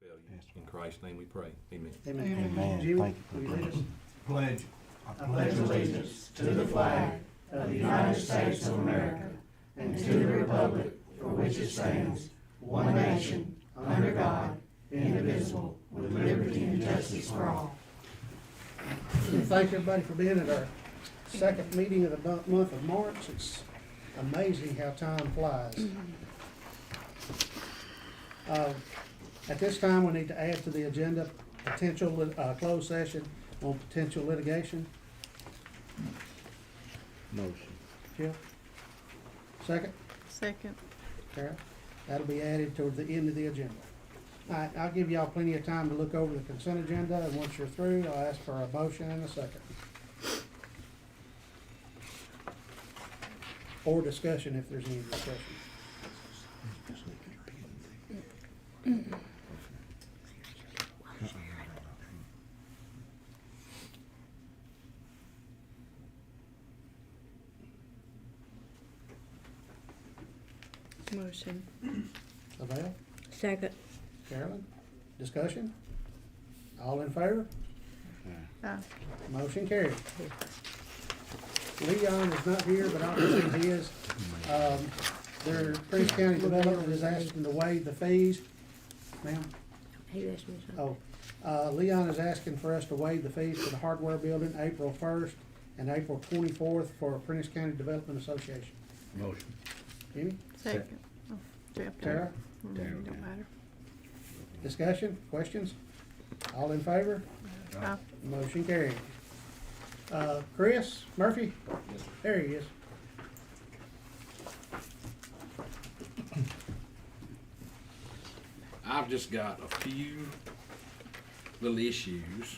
In Christ's name we pray. Amen. Amen. Amen. Jimmy, Thank will you lead us? Pledge. I pledge allegiance to the flag of the United States of America and to the republic for which it stands, one nation, under God, indivisible, with liberty and justice for all. Thank everybody for being at our second meeting of the month of March. It's amazing how time flies. At this time, we need to add to the agenda potential closed session on potential litigation. Motion. Jill? Second? Second. Carol? That'll be added toward the end of the agenda. All right, I'll give y'all plenty of time to look over the consent agenda, and once you're through, I'll ask for a motion and a second. Or discussion if there's any discussion. Motion. Lavelle? Second. Carolyn? Discussion? All in favor? Aye. Motion carried. Leon is not here, but obviously he is. Their Prince County Development is asking to waive the fees. Ma'am? He asked me something. Leon is asking for us to waive the fees for the hardware building April 1st and April 24th for Prentice County Development Association. Motion. Jimmy? Second. Oh, Jeff. Tara? Don't matter. Discussion? Questions? All in favor? Aye. Motion carried. Chris Murphy? Yes, sir. There he is. I've just got a few little issues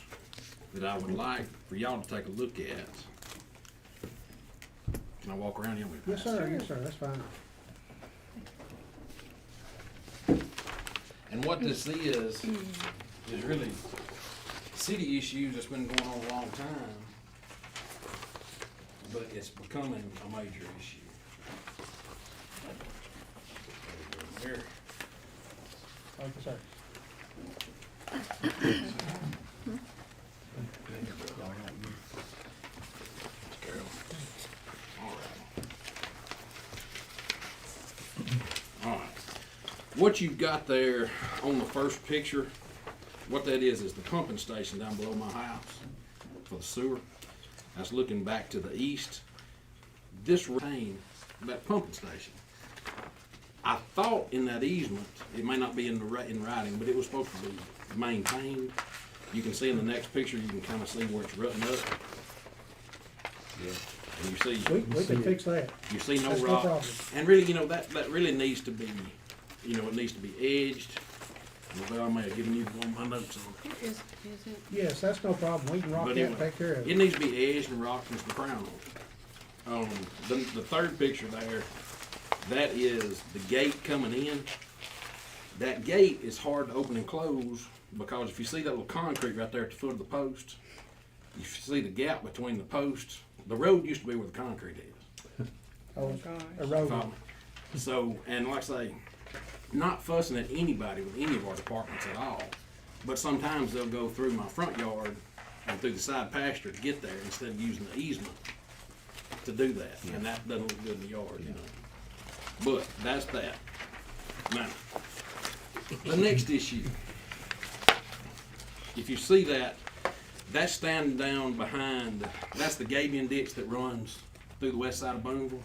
that I would like for y'all to take a look at. Can I walk around here with you? Yes, sir. Yes, sir. That's fine. And what this is really city issues that's been going on a long time, but it's becoming a major issue. Here. Thank you, sir. Carol. All right. What you've got there on the first picture, what that is the pumping station down below my house for the sewer. That's looking back to the east. This retained that pumping station. I thought in that easement, it may not be in writing, but it was supposed to be maintained. You can see in the next picture, you can kind of see where it's rutting up. Yeah. And you see, We can fix that. you see no That's no rock. problem. And really, that really needs to be, it needs to be edged. Well, I may have given you one of my notes on it. Is it? Yes, That's no problem. We can rock But that and anyway, take care of it it. needs to be edged and rocked and some crown on it. The third picture there, that is the gate coming in. That gate is hard to open and close because if you see that little concrete right there at the foot of the post, you see the gap between the posts. The road used to be where the concrete is. Oh, gosh. eroded. Follow me? So, and like I say, not fussing at anybody with any of our departments at all, but sometimes they'll go through my front yard and through the side pasture to get there instead of using the easement to do that, and that doesn't look good in the yard, But that's that. Now, the next issue, if you see that, that's standing down behind, that's the Gabion ditch that runs through the west side of Booneville.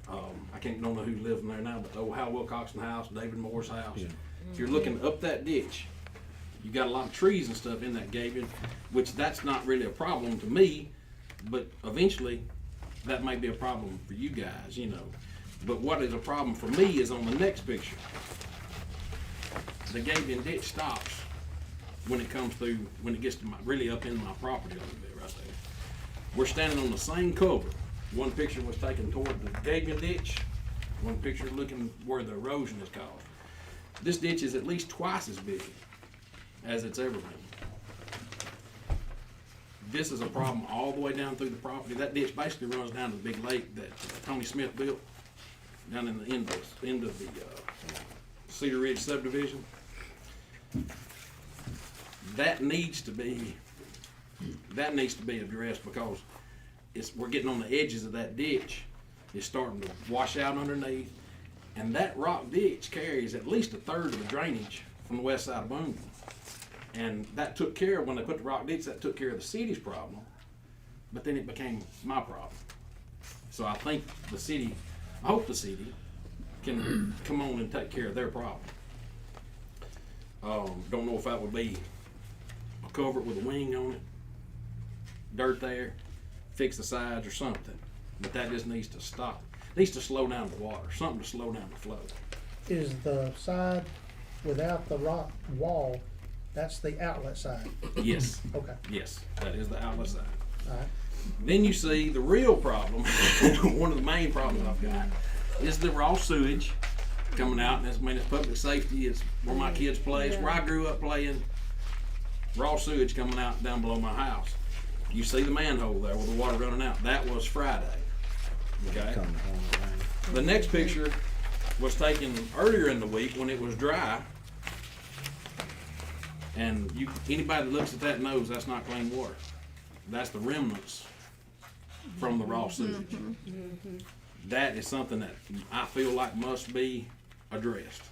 I don't know who lives in there now, but the old Hal Wilcoxon house, David Moore's house. Yeah. If you're looking up that ditch, you got a lot of trees and stuff in that Gabion, which that's not really a problem to me, but eventually that may be a problem for you guys, But what is a problem for me is on the next picture. The Gabion ditch stops when it comes through, when it gets to really up in my property a little bit right there. We're standing on the same cover. One picture was taken toward the Gabion ditch, one picture looking where the erosion is caused. This ditch is at least twice as big as it's ever been. This is a problem all the way down through the property. That ditch basically runs down to the big lake that Tony Smith built down in the end of the Cedar Ridge subdivision. that needs to be addressed because we're getting on the edges of that ditch. It's starting to wash out underneath, and that rock ditch carries at least a third of the drainage from the west side of Booneville. And that took care of, when they put the rock ditch, that took care of the city's problem, but then it became my problem. So I think I hope the city can come on and take care of their problem. Don't know if that would be a culvert with a wing on it, dirt there, fix the sides or something, but that just needs to stop. Needs to slow down the water, something to slow down the flow. Is the side without the rock wall, that's the outlet side? Yes, Okay, yes, that is the outlet side. all right. Then you see the real problem, one of the main problems I've got, is the raw sewage coming out. And it's public safety, it's where my kids play, it's where I grew up playing. Raw sewage coming out down below my house. You see the manhole there with the water running out. That was Friday. Okay. The next picture was taken earlier in the week when it was dry. And anybody that looks at that knows that's not clean water. That's the remnants from the raw sewage. That is something that I feel like must be addressed.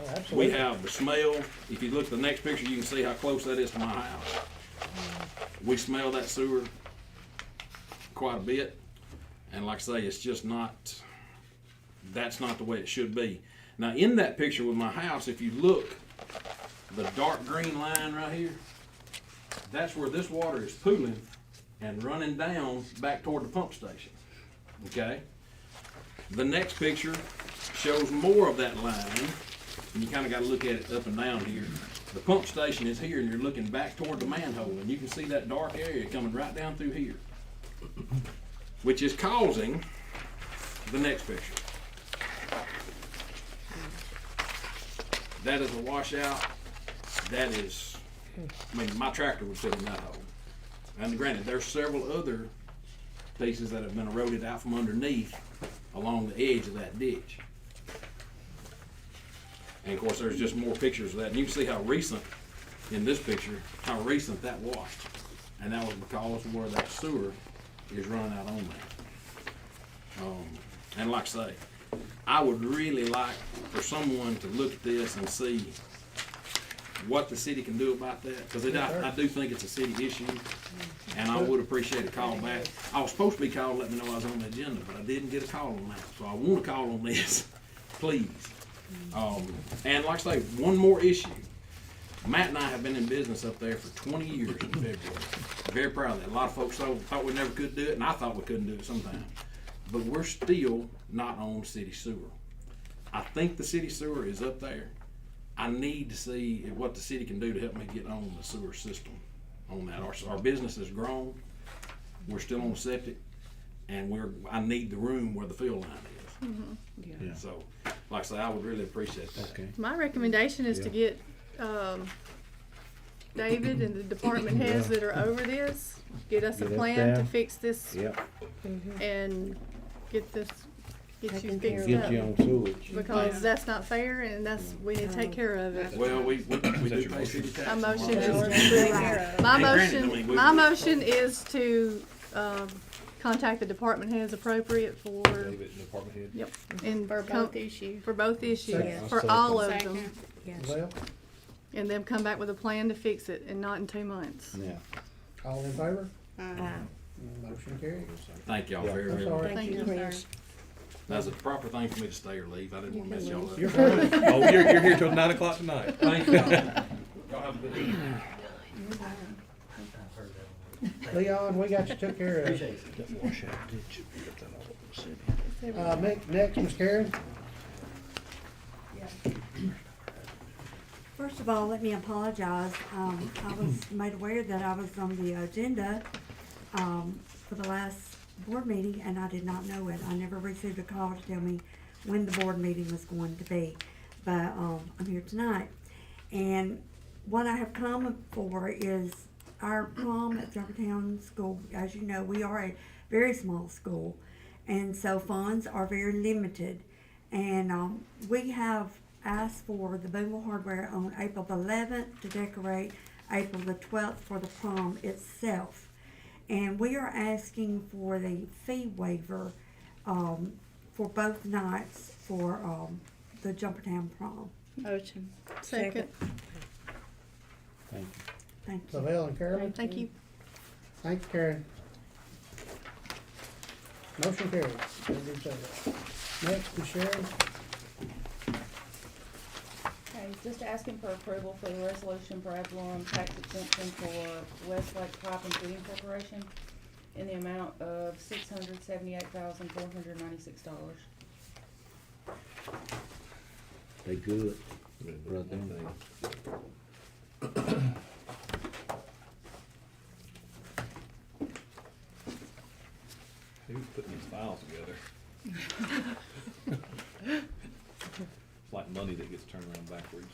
Oh, absolutely. We have the smell. If you look at the next picture, you can see how close that is to my house. We smell that sewer quite a bit. And like I say, it's just not, that's not the way it should be. Now in that picture with my house, if you look, the dark green line right here, that's where this water is pooling and running down back toward the pump station. Okay? The next picture shows more of that line, and you kind of got to look at it up and down here. The pump station is here, and you're looking back toward the manhole, and you can see that dark area coming right down through here, which is causing the next picture. That is a washout. That is, I mean, my tractor would fit in that hole. And granted, there's several other pieces that have been eroded out from underneath along the edge of that ditch. And of course, there's just more pictures of that. And you can see how recent, in this picture, how recent that washed. And that was because of where that sewer is running out on that. And like I say, I would really like for someone to look at this and see what the city can do about that, because I do think it's a city issue, and I would appreciate a call back. I was supposed to be called to let me know I was on the agenda, but I didn't get a call on that, so I want a call on this, please. And like I say, one more issue. Matt and I have been in business up there for 20 years in February. Very proud of that. A lot of folks thought we never could do it, and I thought we couldn't do it sometimes. But we're still not on city sewer. I think the city sewer is up there. I need to see what the city can do to help me get on the sewer system on that. Our business has grown. We're still on septic, and I need the room where the field line is. Yeah. So, like I say, I would really appreciate that. Okay. My recommendation is to get, David and the department heads that are over this, get us a Get us plan to down. fix this Yep. and get you Taken fixed Get you up. on sewage. Because that's not fair and we need to take care of it. Well, we do pay city tax. A motion on all that. is, my And granted, I motion, mean, my motion is to, contact the department heads appropriate for, David, department head. yep, and For both issues. for both issues, Second. for all of them. Second. Yes. Well, And then come back with a plan to fix it and not in 2 months. Yeah. all in favor? Aye. Motion carries. Thank y'all Yeah. very, I'm very sorry. much. Thank you, Chris. sir. That's a proper thing for me to stay or leave. I didn't want to mess y'all up. You're fine. Oh, you're here till 9 o'clock tonight. Thank y'all. Y'all have a good evening. Leon, we got you took care of. That washout ditch. Get that all over the city. Next, Ms. Karen. First of all, let me apologize. I was made aware that I was on the agenda for the last board meeting, and I did not know it. I never received a call to tell me when the board meeting was going to be. But I'm here tonight. And what I have come for is our prom at Jeffertown School. As you know, we are a very small school, and so funds are very limited. And we have asked for the Booneville Hardware on April the 11th to decorate April the 12th for the prom itself. And we are asking for the fee waiver for both nights for the Jumpertown prom. Motion. Second. Thank you. Thank you. Lavelle and Carolyn, Thank you. thank you, Karen. Motion carried. Next is Sherry. Okay, just asking for approval for the resolution for ad valorem tax exemption for Westlake Pipe and Fitting Corporation in the amount of $678,496. They good. Right there. Who's putting these files together? It's like money that gets turned around backwards.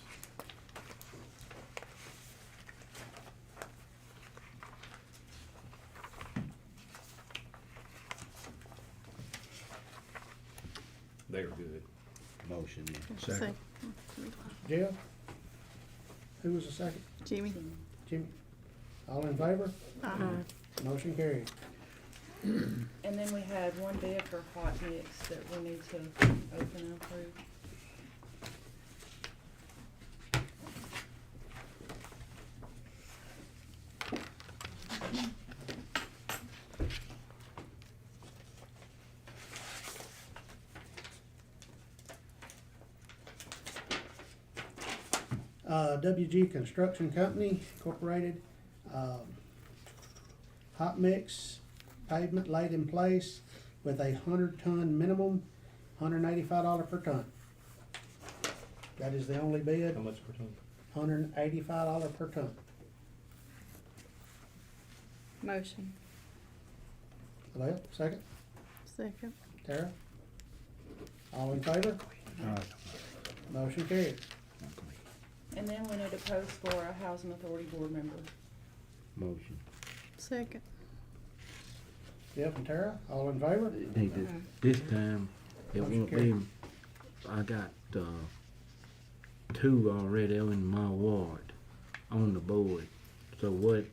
They're good. Motion. Second. Jeff? Who was the second? Jimmy. Jimmy? All in favor? Motion carried. And then we had one bid for hot mix that we need to open and approve. WG Construction Company Incorporated, hot mix pavement laid in place with a 100-ton minimum, $185 per ton. That is the only bid, How much per ton? $185 per ton. Motion. Well, second, Second. Tara? All in favor? Motion carried. And then we need to post for a housing authority board member. Motion. Second. Jeff and Tara, all in favor? This time, it Motion won't be, carried. I got, 2 already in my ward on the board. So what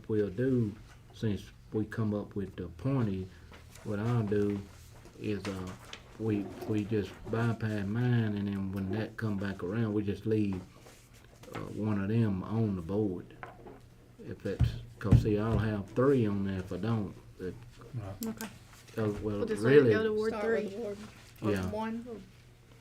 we'll do, since we come up with the appointee, what I'll do is, we just bypass mine, and then when that come back around, we just leave, one of them on the board. If that's, cause see, I'll have 3 on there if I don't. Okay. Well, We'll just let it really, go to Ward Start 3. with Ward. Or Yeah. 1.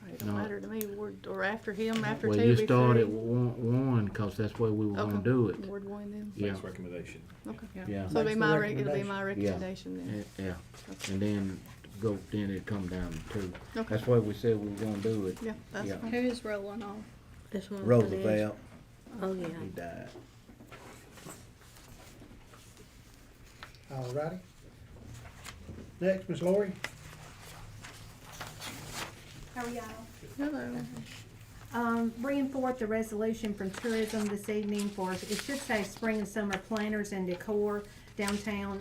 It don't No. matter to me. Ward, or after him, after well, 2 you be start at free. one, cause that's where we were gonna Okay. do it. Ward 1 then. Yeah, Makes recommendation. Okay. yeah, So it'll be Makes the my, it'll be my recommendation. recommendation then. yeah. And then then it come down to 2. Okay. That's why we said we were gonna do it. Yeah, that's Yeah. fine. Who's rolling off? This one. Roosevelt, Oh, yeah. he died. Alrighty. Next, Miss Lori. How are y'all? Hello. Bringing forth the resolution from tourism this evening for, it should say spring and summer planners and decor downtown,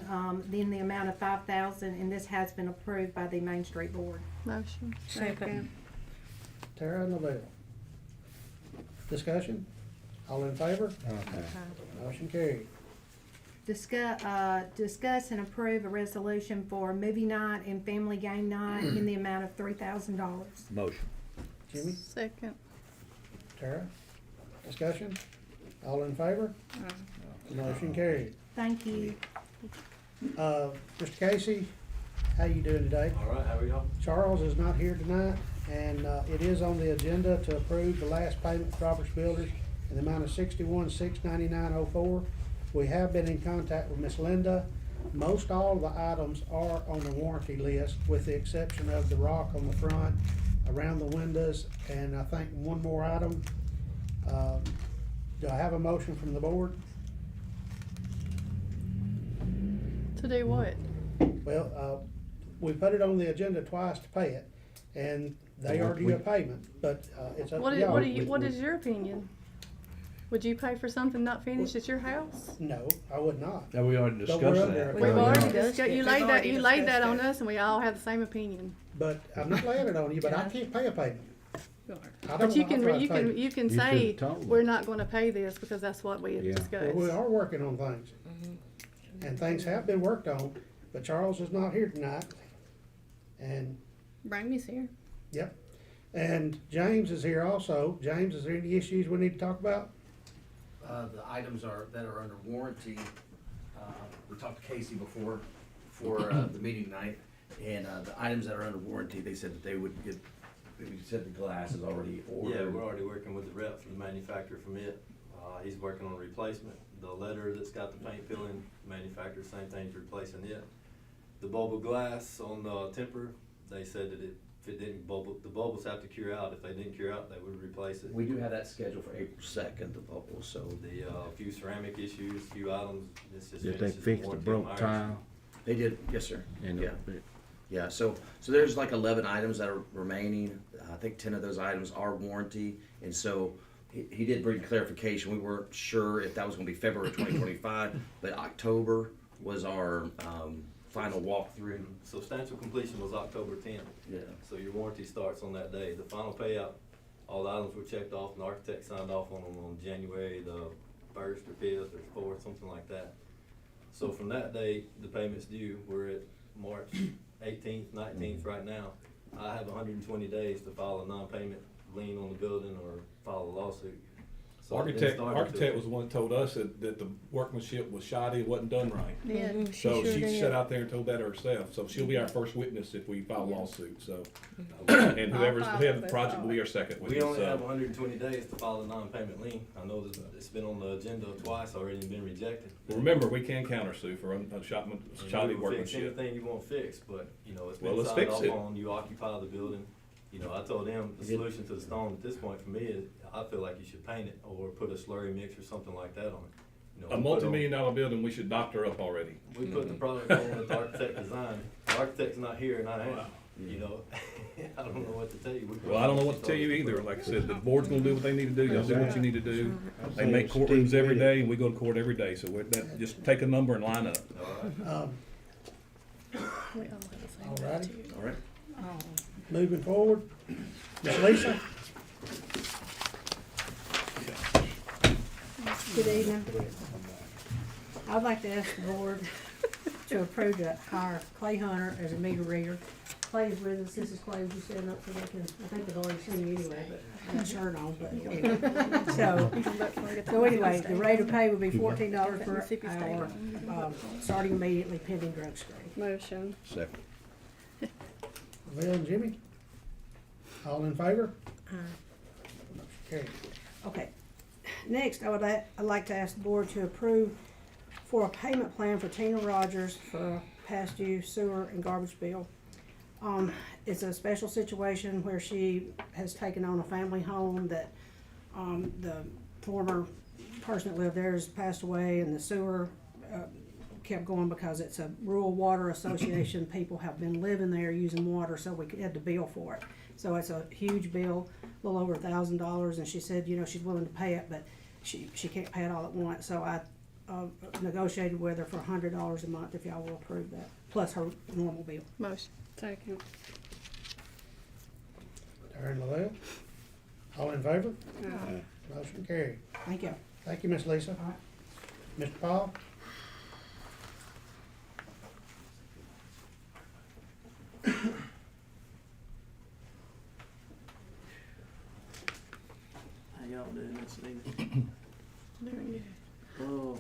in the amount of $5,000, and this has been approved by the Main Street Board. Motion. Second. Tara and Lavelle. Discussion? All in favor? Okay. Motion carried. Discuss and approve a resolution for movie night and family game night in the amount of $3,000. Motion. Jimmy, Second. Tara, discussion? All in favor? Motion carried. Thank you. Mr. Casey, how you doing today? All right, how are y'all? Charles is not here tonight, and it is on the agenda to approve the last payment to Roberts Builders in the amount of $61,699.04. We have been in contact with Miss Linda. Most all the items are on the warranty list, with the exception of the rock on the front, around the windows, and I think one more item. Do I have a motion from the board? To do what? Well, we put it on the agenda twice to pay it, and they are due a payment, but it's up What to is, y'all. what is your opinion? Would you pay for something not finished at your house? No, I would not. Yeah, we already But we're discussed under that. a- We've already discussed discussed, it. you We've laid that, already you laid that discussed on it. us and we all have the same opinion. But I'm not laying it on you, but I can't pay a payment. Sure. I don't But you know, can, I'll try to you pay can, you can You say, should've told them. we're not gonna pay this because that's what we had Yeah. discussed. Well, we are working on things. And things have been worked on, but Charles is not here tonight. And, Bramy's here. yep, and James is here also. James, is there any issues we need to talk about? The items that are under warranty, we talked to Casey before the meeting tonight, and the items that are under warranty, they said that they would get, you said the glass is already ordered. Yeah, we're already working with the rep from the manufacturer from it. He's working on replacement. The letter that's got the paint peeling, manufacturer, same thing, he's replacing it. The bubble glass on the temper, they said that if it didn't bubble, the bubbles have to cure out. If they didn't cure out, they would replace it. We do have that scheduled for April 2nd, the bubbles, so. The, few ceramic issues, few items, this just Did they finishes the fix the warranty broke on ours. tile? They did, yes, sir. And Yeah. Yeah, so there's like 11 items that are remaining. I think 10 of those items are warranty, and so he did bring clarification. We weren't sure if that was gonna be February 2025, but October was our final walkthrough. Substantial completion was October 10th. Yeah. So your warranty starts on that day. The final payout, all the items were checked off, and the architect signed off on them on January the 1st or 5th or 4th, something like that. So from that day, the payment's due. We're at March 18th, 19th right now. I have 120 days to file a non-payment lien on the building or file a lawsuit. So it didn't start Architect until- was the one that told us that the workmanship was shoddy, it wasn't done right. Yeah, So sure she did. sat out there and told that herself, so she'll be our first witness if we file a lawsuit, so. And whoever's I'll the head of file the it, project will be that's our second We witness, only have so. 120 days to file a non-payment lien. I know that it's been on the agenda twice already and been rejected. But remember, we can countersue for shoddy And we will fix workmanship. anything you want fixed, but, you know, it's Well, been let's signed fix off it. on, you occupy the building. You know, I told them the solution to the stone at this point for me is, I feel like you should paint it or put a slurry mix or something like that on it. You know, A we put multi-million-dollar building, we should doctor up already. We put the product on that the architect designed. The architect's not here and I am, Wow. you know, I don't know what to tell you. We put Well, I don't know on what to tell you either, like I said, the board's gonna do what they need to do, y'all do what Yeah. you need to do. They Say make Steve courtrooms every Whitty. day, and we go to court every day, so just take a number and line up. We all have the same All righty. attitude. All right. Moving forward, Miss Lisa? Good evening. I'd like to ask the board to approve to hire Clay Hunter as a meter reader. Clay is with us, this is Clay, was you setting up so they can, I think they've already seen you anyway, but I got a shirt on, but anyway. So anyway, the rate of pay would be $14 per hour, starting immediately pending drug screen. Motion. Second. Bill and Jimmy? All in favor? Okay. Okay. Next, I'd like to ask the board to approve for a payment plan for Tina Rogers for past due sewer and garbage bill. It's a special situation where she has taken on a family home that, the former person that lived there has passed away and the sewer, kept going because it's a rural water association. People have been living there using water, so we had to bill for it. So it's a huge bill, a little over $1,000, and she said, you know, she's willing to pay it, but she can't pay it all at once. So I negotiated with her for $100 a month if y'all will approve that, plus her normal bill. Motion. Second. Darren Lavelle? All in favor? Motion carried. Thank you. Thank you, Miss Lisa. Mr. Paul? How y'all doing this evening? Doing good. Oh,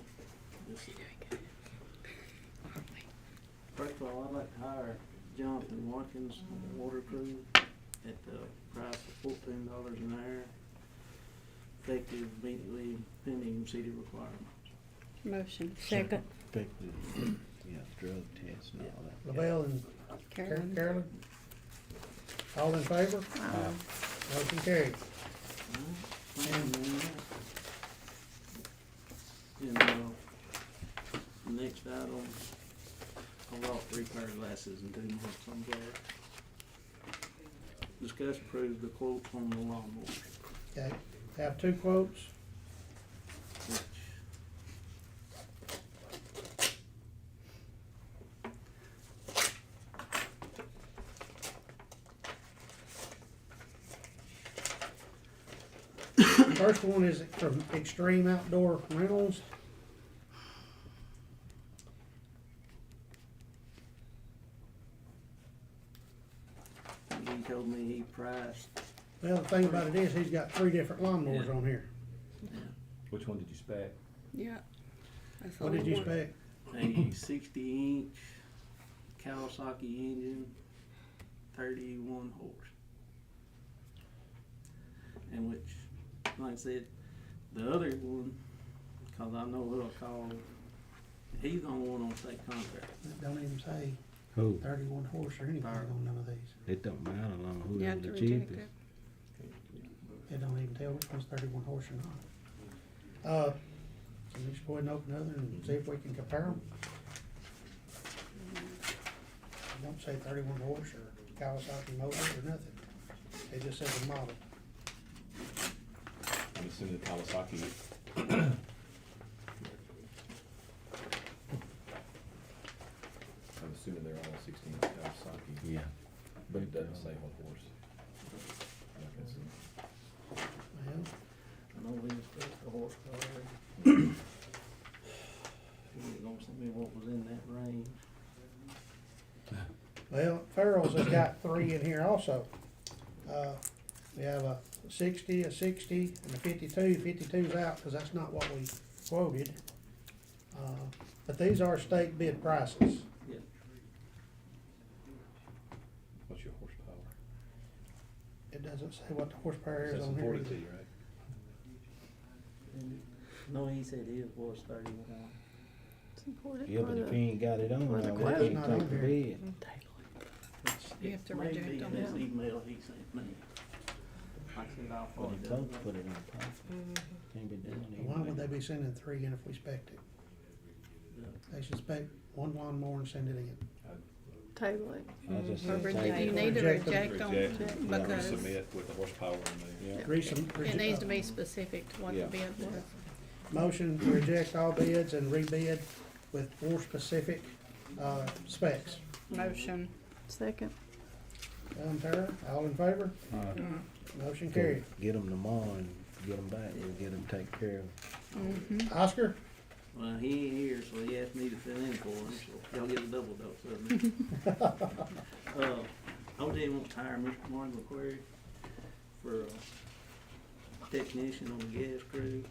first of all, I'd like to hire Jonathan Watkins on the water crew at the price of $14 an hour, effective immediately pending city requirements. Motion. Second. Effective, yeah, drug test and all that. Lavelle and Carolyn. Carolyn? All in favor? Motion carried. And, the next item, I brought 3 pair of glasses and 2 more sunglasses. Discuss approve the quotes on the lawnmower, Okay, have 2 quotes. which First one is from Extreme Outdoor Rentals. He told me he priced, Well, the thing about it is, he's got 3 different lawnmowers Yeah. on here. Which one did you spec? Yeah. That's What all did I you want. spec? a 60-inch Kawasaki engine, 31 horse. And which, like I said, the other one, cause I know who I called, he's the only one on state contract. It don't even say Who? 31 horse or anything Fire. on none of these. It don't matter long who You have is to the reject cheapest. it. It don't even tell which one's 31 horse or not. So we just go ahead and open the other and see if we can compare them. It don't say 31 horse or Kawasaki motor or nothing. It just says the model. I'm assuming the Kawasaki. I'm assuming they're all 16 Kawasaki. Yeah. But it doesn't say what horse. Like I said. Well, I know we discussed the horsepower. He was gonna send me what was in that range. well, Farrell's has got 3 in here also. We have a 60, a 60, and a 52. 52's out because that's not what we quoted. But these are state bid prices. What's your horsepower? It doesn't say what the horsepower is That's on here. important to either. you, right? No, he said his was 31. It's important Yeah, for but if the- he ain't got it on, for the now quote. we It's not can't on take the here. bid. Which You have to it may reject be them. in this email he sent me. Like I said, I'll But forward he it. told us put it on top. Can't be done. Why would they be sending 3 in if we spec'd it? They should spec 1 lawnmower and send it in. Table it. I just Or said reject- take You it. need to Reject them. reject them Reject, because resubmit with the horsepower in there. Yeah. it needs to be specific to what the Yeah. bid was. Motion to reject all bids and rebid with more specific, specs. Motion. Second. Tara, all in favor? Motion carried. Get them tomorrow and get them back. We'll get them taken care of. Oscar? Well, he ain't here, so he asked me to fill in for him, so y'all get a double dose of me. OJ wants to hire Mr. Martin McQuarrie for a technician on the gas crew,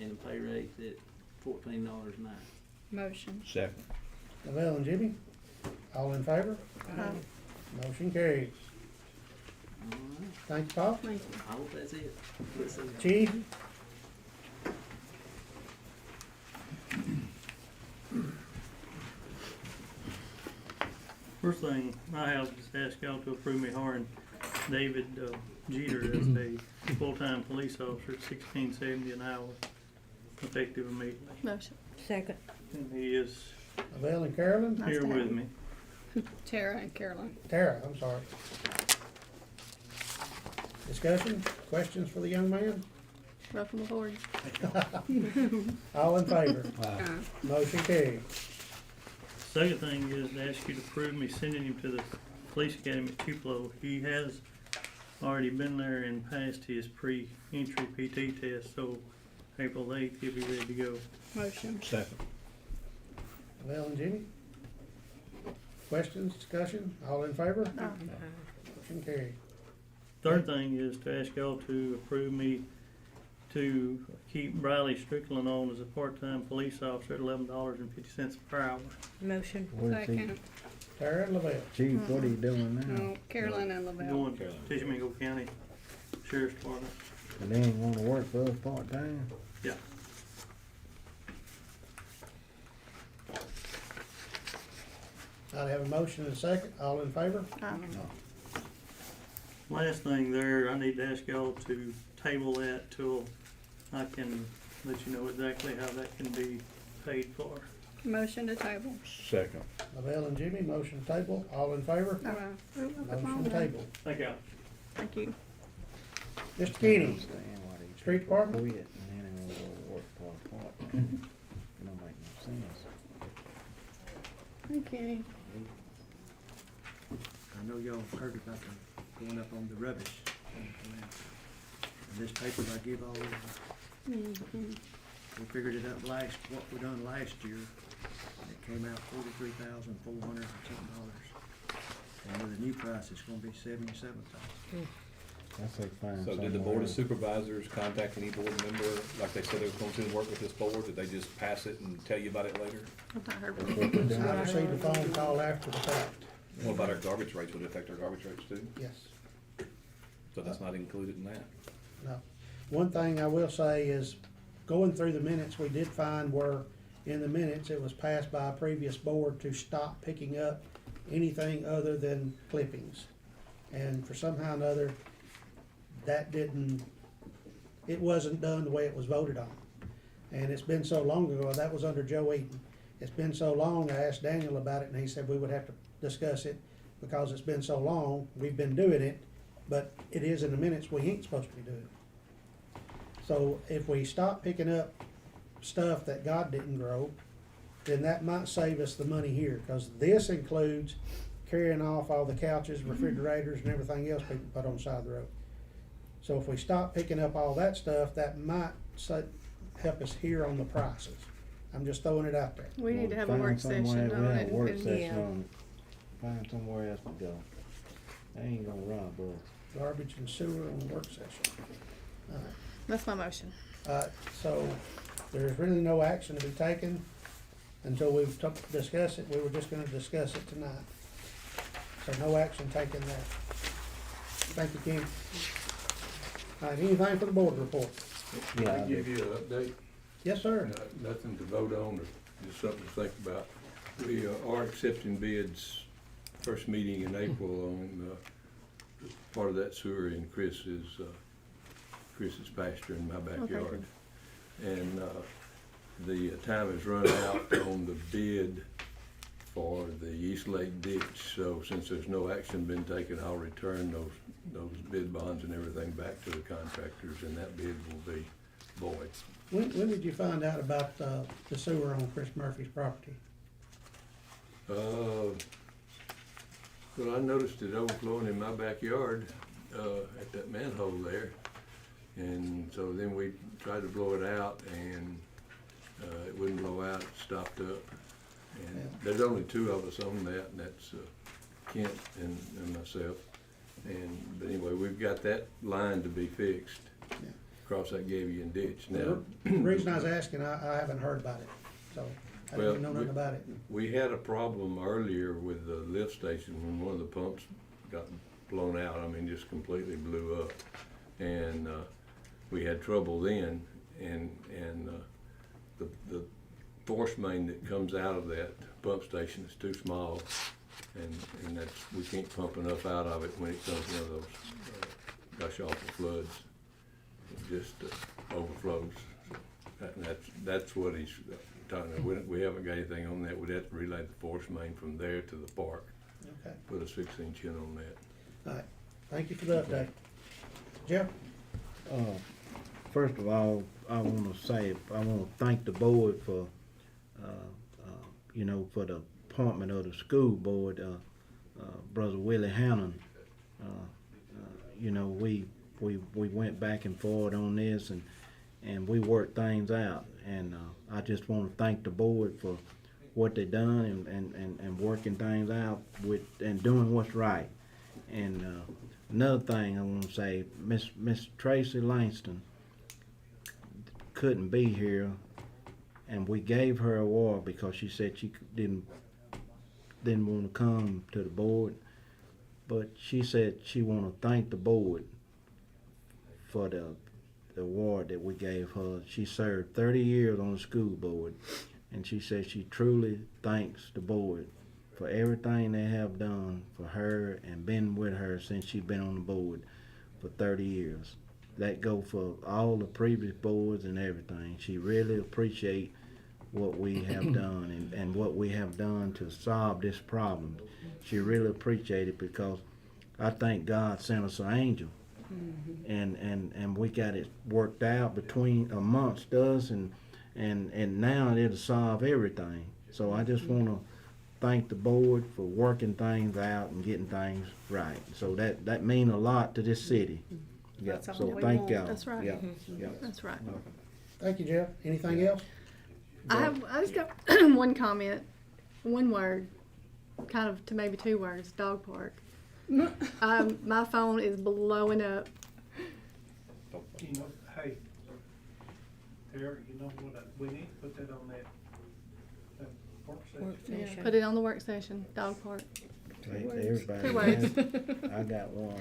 and the pay rate's at $14 an hour. Motion. Second. Lavelle and Jimmy? All in favor? Motion carried. All right, Thank you, Paul. Thank you. I hope that's it. Let's see. Chief? First thing I have is ask y'all to approve me hiring David Jeter as a full-time police officer at $16.70 an hour, effective immediately. Motion. Second. And he is Lavelle and Carolyn? Nice here to have with him. me. Tara and Carolyn. Tara, I'm sorry. Discussion, questions for the young man? Welcome aboard. All in favor? Uh, Motion carried. Second thing is to ask you to approve me sending him to the police academy at Tupelo. He has already been there and passed his pre-entry PT test, so April 8th he'll be ready to go. Motion. Second. Lavelle and Jimmy? Questions, discussion, all in favor? Motion carried. Third thing is to ask y'all to approve me to keep Briley Strickland on as a part-time police officer at $11.50 per hour. Motion. Where's he? Second. Tara and Lavelle. Chief, what are you doing now? No, Carolyn and Lavelle. Going to Tishomingo County Sheriff's Department. And they ain't wanna work for us part-time? Yeah. I have a motion and a second, all in favor? Last thing there, I need to ask y'all to table that till I can let you know exactly how that can be paid for. Motion to table. Second. Lavelle and Jimmy, motion to table, all in favor? Motion table. Thank y'all. Thank you. Mr. Kenny, Understand why they Street Department? quit and then they wanna go work for a part-time. It don't make no sense. Okay. I know y'all heard about them going up on the rubbish. This paper I give all over. We figured it up what we done last year. It came out $43,400 and something dollars. And with the new price, it's gonna be $77,000. I say find So did the board of supervisors contact any board member, like they said they were going to work with this board? Did they just pass it and tell you about it later? I've not heard I received a phone call after the fact, What about our garbage rates? Would it affect our garbage rates too? yes. So that's not included in that? No. One thing I will say is, going through the minutes, we did find where, in the minutes, it was passed by a previous board to stop picking up anything other than clippings. And for somehow or another, it wasn't done the way it was voted on. And it's been so long ago, that was under Joe Eaton. It's been so long, I asked Daniel about it, and he said we would have to discuss it, because it's been so long, we've been doing it, but it is in the minutes, we ain't supposed to be doing it. So if we stop picking up stuff that God didn't grow, then that might save us the money here, because this includes carrying off all the couches, refrigerators, and everything else people put on the side of the road. So if we stop picking up all that stuff, that might help us here on the prices. I'm just throwing it out there. We need to have a work session on it. Work and- session on it. Find somewhere else to go. They ain't gonna rob us. Garbage and sewer on the work session. All right. That's my motion. So there's really no action to be taken until we've discussed it. We were just gonna discuss it tonight. So no action taken there. Thank you, Ken. All right, anything for the board report? Yeah, Can I give you an update? Yes, sir. Nothing to vote on, or just something to think about. We are accepting bids, first meeting in April on part of that sewer in Chris's pasture in my backyard. And the time has run out on the bid for the East Lake ditch, so since there's no action been taken, I'll return those bid bonds and everything back to the contractors, and that bid will be void. When did you find out about the sewer on Chris Murphy's property? Well, I noticed it overflowing in my backyard, at that manhole there. And so then we tried to blow it out, and, it wouldn't blow out, it stopped up. And there's only two of us on that, and that's, Kent and myself. But anyway, we've got that line to be fixed, across that Gabion ditch now. The reason I was asking, I haven't heard about it, so I didn't know nothing about it. We had a problem earlier with the lift station when one of the pumps got blown out. I mean, just completely blew up. And we had trouble then, and the force main that comes out of that pump station is too small, and we can't pump enough out of it when it comes one of those gush awful floods. It just overflows. That's what he's talking about. We haven't got anything on that. We'd have to relay the force main from there to the park. Okay. Put a 6-inch in on that. All right, thank you for the update. Jeff? First of all, I wanna thank the board for, for the appointment of the school board, Brother Willie Hannon. We went back and forth on this, and we worked things out. And I just want to thank the board for what they done and working things out and doing what's right. And another thing I want to say, Miss Tracy Langston couldn't be here, and we gave her a award because she said she didn't want to come to the board, but she said she want to thank the board for the award that we gave her. She served 30 years on the school board, and she said she truly thanks the board for everything they have done for her and been with her since she's been on the board for 30 years. That go for all the previous boards and everything. She really appreciate what we have done and what we have done to solve this problem. She really appreciate it because I think God sent us an angel. And we got it worked out amongst us, and now it'll solve everything. So I just want to thank the board for working things out and getting things right. So that mean a lot to this city, Yeah, That's all so we thank want. y'all. That's right. Yeah, yeah. That's right. Thank you, Jeff. Anything else? I just got one comment, one word, kind of to maybe 2 words, dog park. My phone is blowing up. You know, hey, Terry, you know what, we need to put that on that work session. Put it on the work session, dog park. Everybody, 2 words. I got one.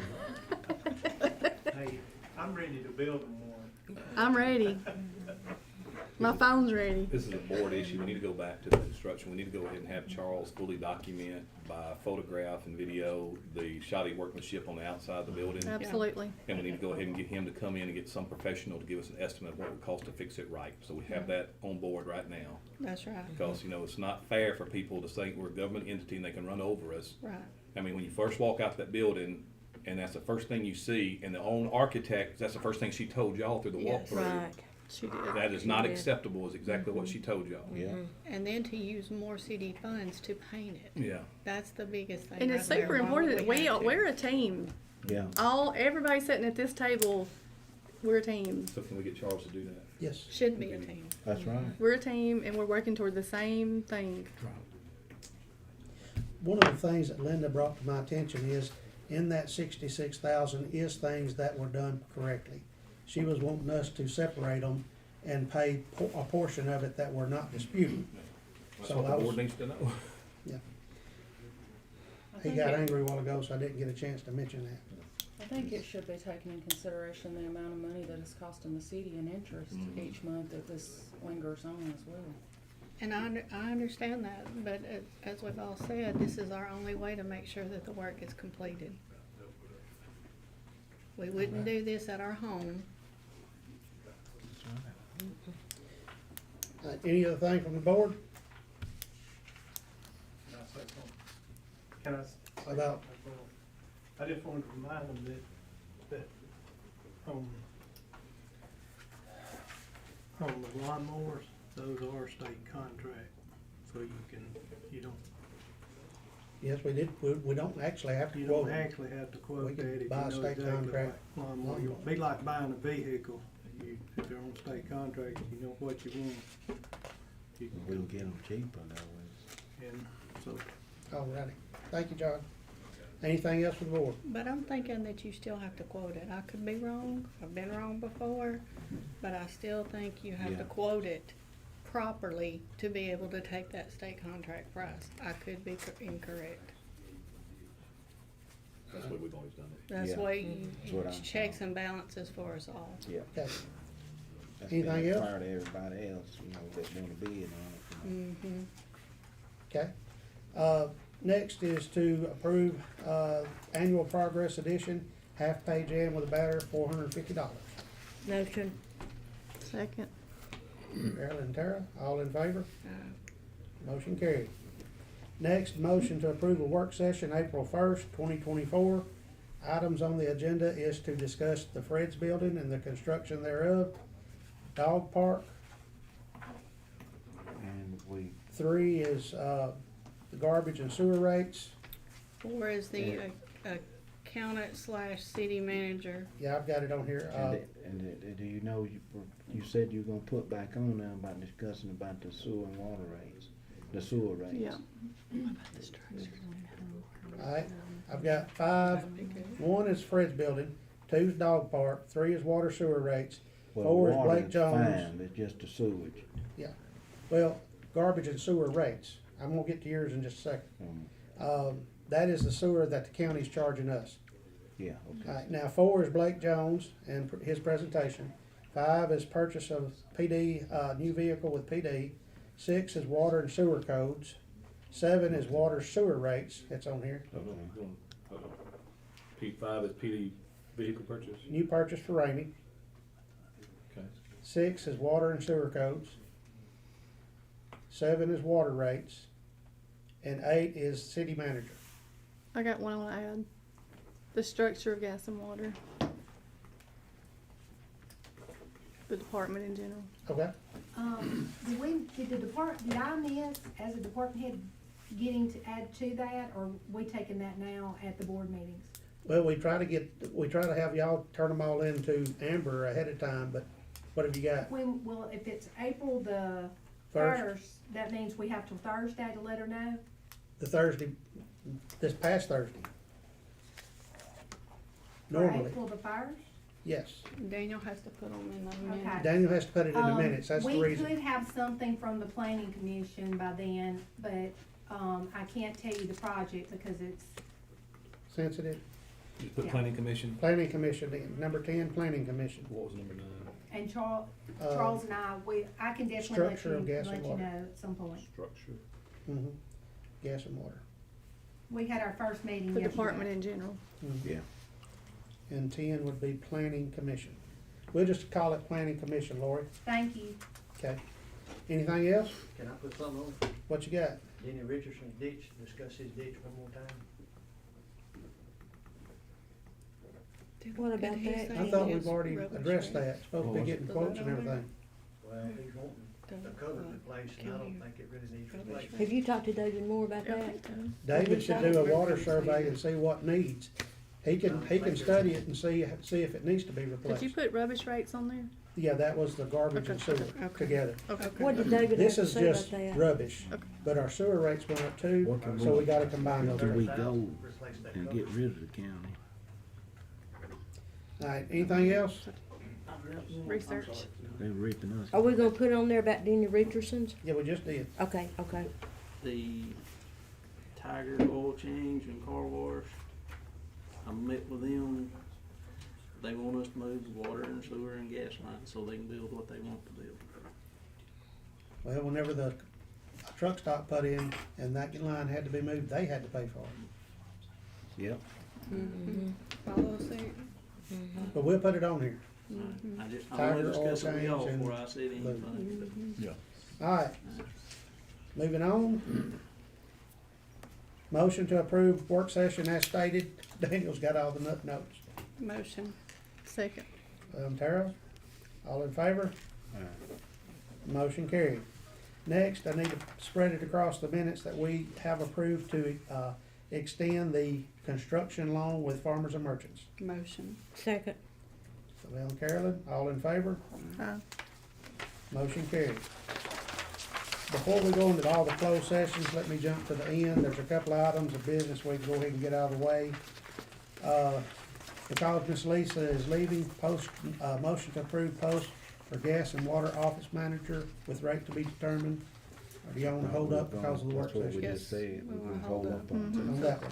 Hey, I'm ready to build them one. I'm ready. My phone's ready. This is a board issue. We need to go back to the construction. We need to go ahead and have Charles fully document by photograph and video the shoddy workmanship on the outside of the building. Absolutely. And we need to go ahead and get him to come in and get some professional to give us an estimate of what it would cost to fix it right. So we have that on board right now. That's right. Because, you know, it's not fair for people to think we're a government entity and they can run over us. Right. I mean, when you first walk out that building and that's the first thing you see, and the own architect, that's the first thing she told y'all through the Yes. walkthrough. She did. That is not acceptable, is exactly what she told y'all. Yeah. And then to use more city funds to paint it. Yeah. That's the biggest thing. And it's right there. super Why important would that have to? we're a team. Yeah. Everybody sitting at this table, we're a team. So can we get Charles to do that? Yes. Should be a team. That's right. We're a team and we're working toward the same thing. One of the things that Linda brought to my attention is, in that 66,000 is things that were done correctly. She was wanting us to separate them and pay a portion of it that were not disputed. That's So what the I was- board needs to know. He got angry a while ago, so I didn't get a chance to mention that. I think it should be taken in consideration the amount of money that is costing the city in interest each month if this lingers on as well. And I understand that, but as we've all said, this is our only way to make sure that the work is completed. We wouldn't do this at our home. Any other thing from the board Can I say about, something? I just wanted to remind them that on the lawnmowers, those are state contract, so you don't, yes, we did, we don't actually have to you quote don't them. actually have to We quote could that if you buy a know state exactly contract what lawnmower. It'll be like buying a vehicle. If they're on state contract, you know what you want. You We can can get them cheaper that way. And so, Alrighty, thank you, John. Anything else for the board? But I'm thinking that you still have to quote it. I could be wrong. I've been wrong before, but I still think you have to Yeah. quote it properly to be able to take that state contract price. I could be incorrect. That's what we've always done. That's Yeah. the way That's what I'm checks and balances for us all. Yeah. Okay, That's Anything been else? fair to everybody else, you know, that want to bid on it. You know. Mm-hmm. okay. Next is to approve, annual progress edition, half-page in with a banner, $450. Motion. Second. Carolyn and Tara, all in favor? Uh, Motion carried. Next, motion to approve a work session, April 1st, 2024. Items on the agenda is to discuss the Fred's Building and the construction thereof, dog park. And we, 3 is, the garbage and sewer rates. 4 is the accountant / city manager. Yeah, I've got it on here. do you know, you said you were gonna put back on there about discussing about the sewer and water rates, the sewer rates. Yeah. Alright, I've got 5. 1 is Fred's Building, 2 is dog park, 3 is water sewer rates, Well, 4 is water Blake is Jones. fine, it's just the sewage. Well, garbage and sewer rates. I'm gonna get to yours in just a second. That is the sewer that the county's charging us. Yeah, okay. Alright, now 4 is Blake Jones and his presentation. 5 is purchase of PD, new vehicle with PD. 6 is water and sewer codes. 7 is water sewer rates, it's on here. P5 is PD vehicle purchase. New purchase for Ramey. Okay. 6 is water and sewer codes. 7 is water rates. And 8 is city manager. I got one I want to add. The structure of gas and water. The department in general. Okay? Did I miss, as a department head, getting to add to that, or we taking that now at the board meetings? Well, we try to have y'all turn them all into Amber ahead of time, but what have you got? Well, if it's April the First. first, that means we have till Thursday to let her know? The Thursday, this past Thursday. For Normally, April the first? yes. Daniel has to put them in the Okay. minutes. Daniel has to put it in the minutes, that's the We reason. could have something from the planning commission by then, but, I can't tell you the project because it's, Sensitive. Just put Yeah. planning commission. Planning Commission, in. Number 10, Planning Commission. What was number 9? and Charles and I can definitely Structure of gas let and you water. know at some point. Structure. Mm-hmm. Gas and water. We had our first meeting The yesterday. department in general. Yeah. And 10 would be Planning Commission. We'll just call it Planning Commission, Lori. Thank you. Okay. Anything else? Can I put something on? What you got? Denny Richardson's ditch, discuss his ditch one more time. What about that? I thought we've already addressed that. Supposed to be getting quotes and everything. Well, he's wanting the cover replaced, and I don't think it really needs replacement. Have you talked to David Moore about that? David should do a water survey and see what needs. He can study it and see if it needs to be Did replaced. you put rubbish rates on there? Yeah, that was the garbage and sewer Okay. together. Okay. What did David have This to is say about just that? rubbish, Okay. but our sewer rates went up too, What can so we- we gotta combine those. Can we rates. go Replace that and cover. get rid of the county? Alright, anything else? Research. They ripping us. Are we gonna put on there about Denny Richardson's? Yeah, we just did. Okay, okay. The Tiger oil change and car wash, I met with them. They want us to move the water and sewer and gas lines so they can build what they want to build. Well, whenever the truck stop put in and that line had to be moved, they had to pay for it. Yep. Follow suit. But we'll put it on here. I Tiger wanted to oil discuss it with y'all change and before I said anything. Yeah. Alright, moving on. Motion to approve work session as stated. Daniel's got all the notes. Motion. Second. Tara, all in favor? Motion carried. Next, I need to spread it across the minutes that we have approved to, extend the construction loan with Farmers and Merchants. Motion. Second. Savelle and Carolyn, all in favor? Motion carried. Before we go into all the closed sessions, let me jump to the end. There's a couple of items of business we can go ahead and get out of the way. Because Miss Lisa is leaving, motion to approve post for gas and water office manager with rate to be determined. Or do y'all wanna hold up because of the work That's what we session? just said. we We wanna can hold hold up. up on On it. that one.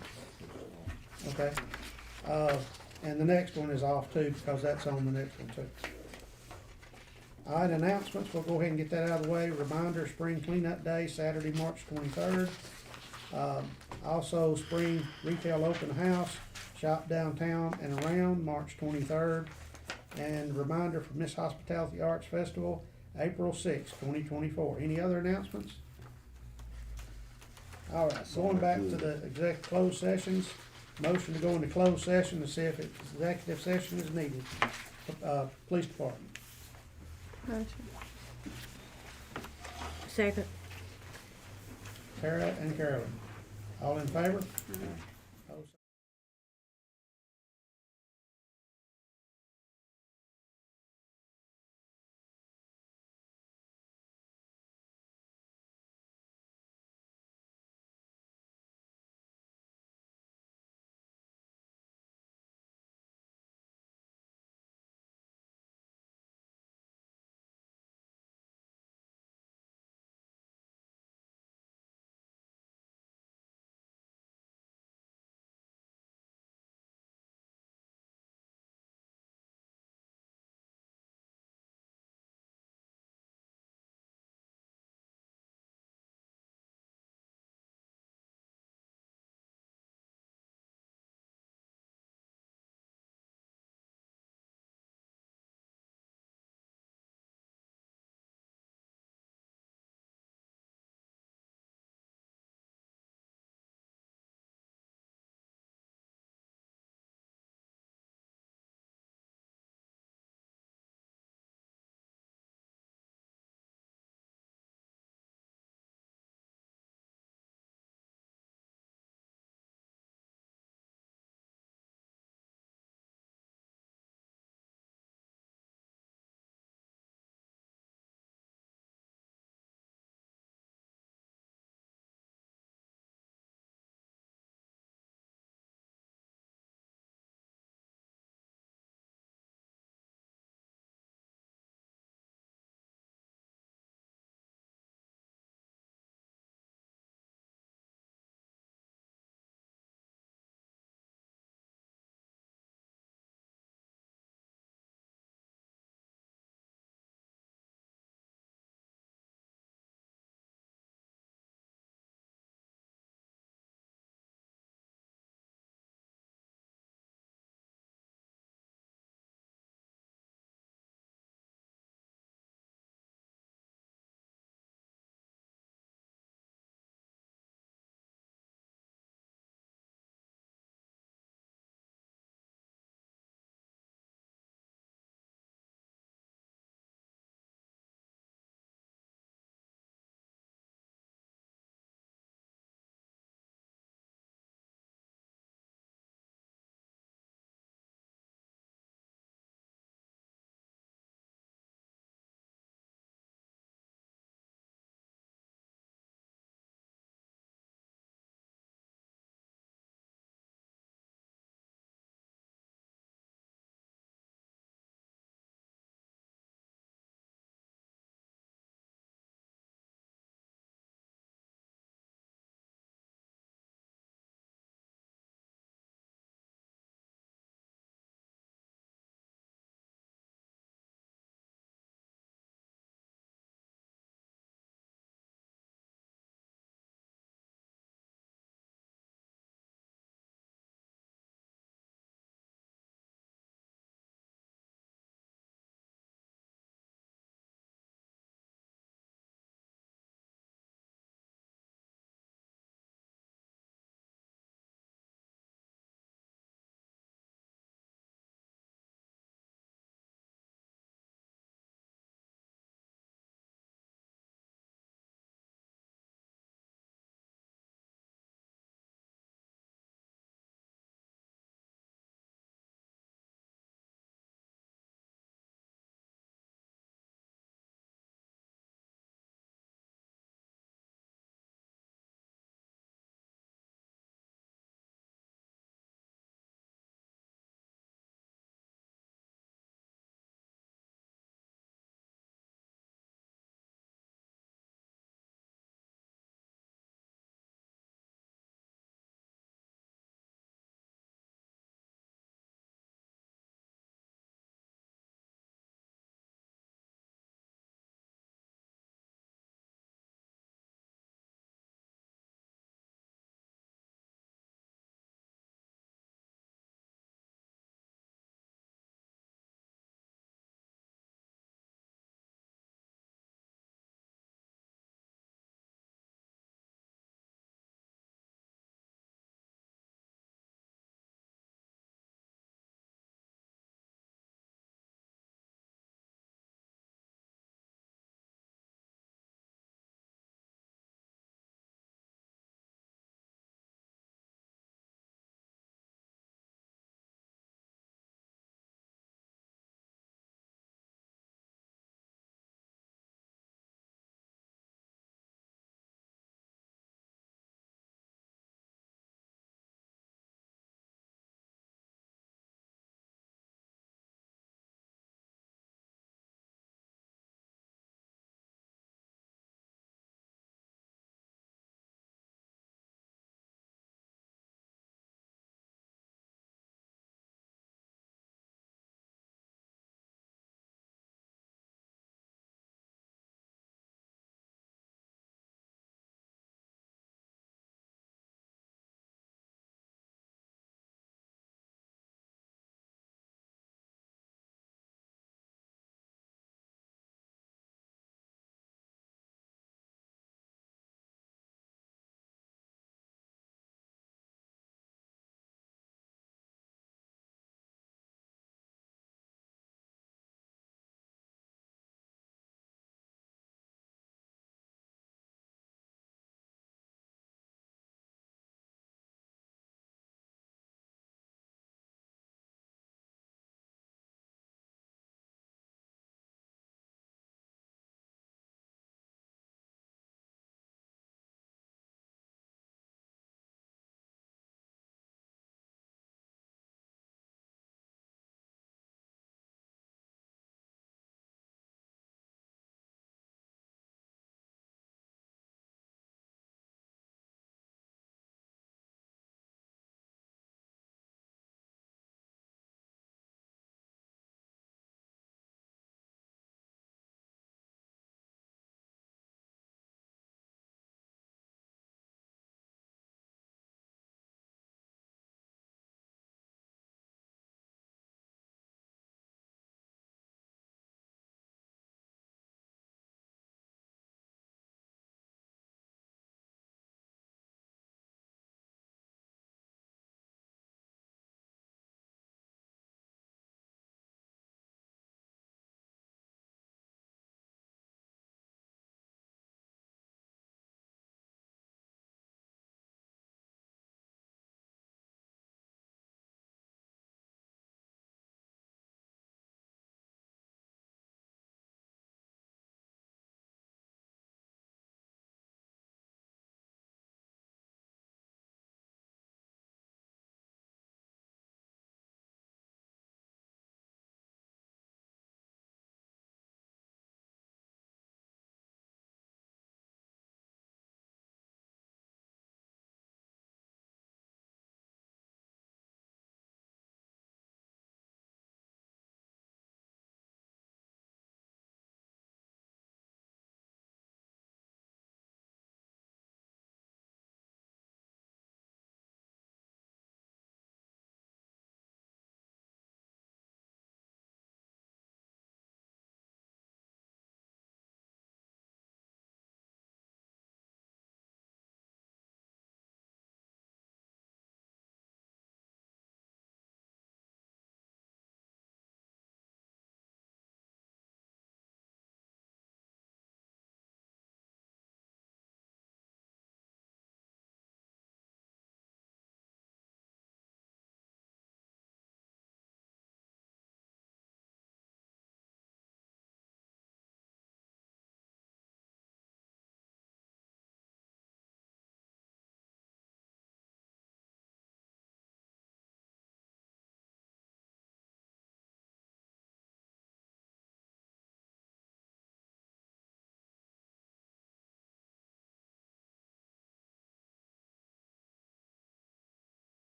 Okay. And the next one is off too, because that's on the next one too. All right, announcements, we'll go ahead and get that out of the way. Reminder, spring cleanup day, Saturday, March 23rd. Also, spring retail open house, shop downtown and around, March 23rd. And reminder for Miss Hospitality Arts Festival, April 6th, 2024. Any other announcements? All right, going back to the closed sessions, motion to go into closed session to see if executive session is needed. Police Department. Motion. Second. Tara and Carolyn. All in favor?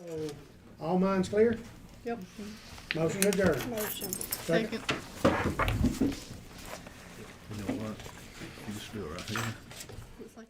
So, all minds clear? Yep. Motion adjourned. Motion. Second. You know what? You just do it right here. Looks like